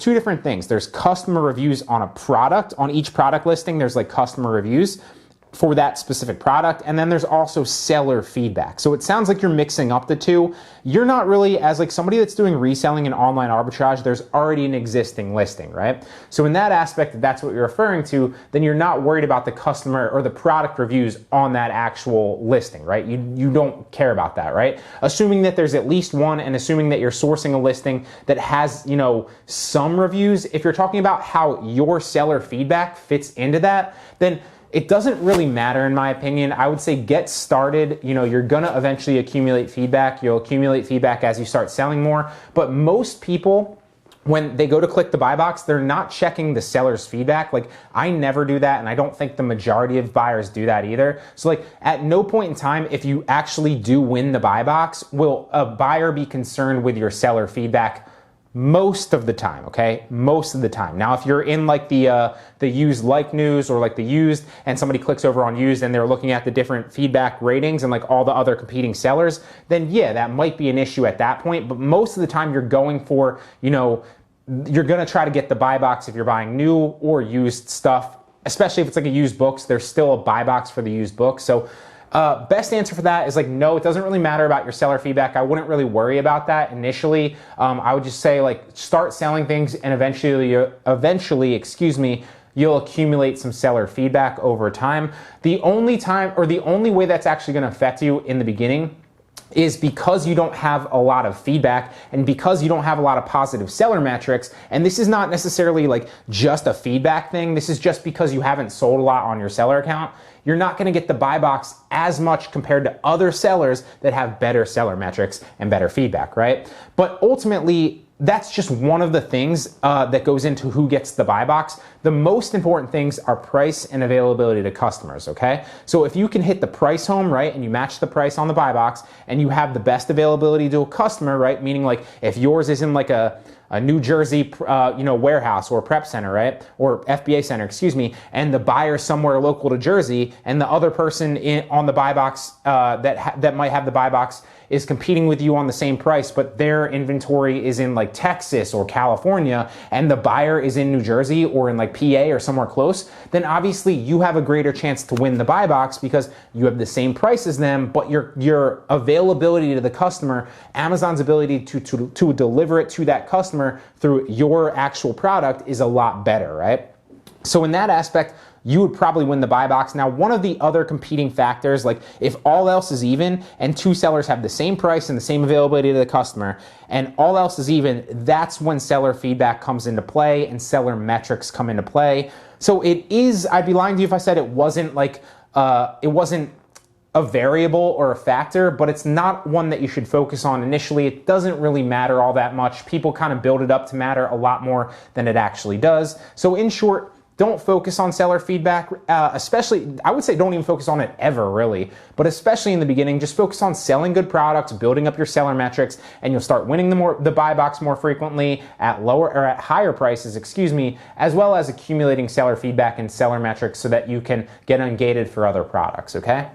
two different things. There's customer reviews on a product. On each product listing, there's like customer reviews for that specific product, and then there's also seller feedback. So it sounds like you're mixing up the two. You're not really, as like somebody that's doing reselling and online arbitrage, there's already an existing listing, right? So in that aspect, if that's what you're referring to, then you're not worried about the customer or the product reviews on that actual listing, right? You don't care about that, right? Assuming that there's at least one, and assuming that you're sourcing a listing that has, you know, some reviews, if you're talking about how your seller feedback fits into that, then it doesn't really matter, in my opinion. I would say get started. You know, you're gonna eventually accumulate feedback. You'll accumulate feedback as you start selling more. But most people, when they go to click the buy box, they're not checking the seller's feedback. Like, I never do that, and I don't think the majority of buyers do that either. So like, at no point in time, if you actually do win the buy box, will a buyer be concerned with your seller feedback? Most of the time, okay? Most of the time. Now, if you're in like the used like news or like the used, and somebody clicks over on used and they're looking at the different feedback ratings and like all the other competing sellers, then yeah, that might be an issue at that point. But most of the time you're going for, you know, you're gonna try to get the buy box if you're buying new or used stuff, especially if it's like a used books, there's still a buy box for the used books. So best answer for that is like, no, it doesn't really matter about your seller feedback. I wouldn't really worry about that initially. I would just say like, start selling things, and eventually, excuse me, you'll accumulate some seller feedback over time. The only time, or the only way that's actually gonna affect you in the beginning, is because you don't have a lot of feedback and because you don't have a lot of positive seller metrics. And this is not necessarily like just a feedback thing. This is just because you haven't sold a lot on your seller account. You're not gonna get the buy box as much compared to other sellers that have better seller metrics and better feedback, right? But ultimately, that's just one of the things that goes into who gets the buy box. The most important things are price and availability to customers, okay? So if you can hit the price home, right, and you match the price on the buy box, and you have the best availability to a customer, right, meaning like if yours is in like a New Jersey, warehouse or prep center, right? Or FBA center, excuse me, and the buyer somewhere local to Jersey, and the other person on the buy box that might have the buy box is competing with you on the same price, but their inventory is in like Texas or California, and the buyer is in New Jersey or in like PA or somewhere close, then obviously you have a greater chance to win the buy box because you have the same price as them, but your availability to the customer, Amazon's ability to deliver it to that customer through your actual product is a lot better, right? So in that aspect, you would probably win the buy box. Now, one of the other competing factors, like if all else is even and two sellers have the same price and the same availability to the customer, and all else is even, that's when seller feedback comes into play and seller metrics come into play. So it is, I'd be lying to you if I said it wasn't like, it wasn't a variable or a factor, but it's not one that you should focus on initially. It doesn't really matter all that much. People kind of build it up to matter a lot more than it actually does. So in short, don't focus on seller feedback, especially, I would say don't even focus on it ever really, but especially in the beginning, just focus on selling good products, building up your seller metrics, and you'll start winning the buy box more frequently at higher prices, excuse me, as well as accumulating seller feedback and seller metrics so that you can get ungated for other products, okay?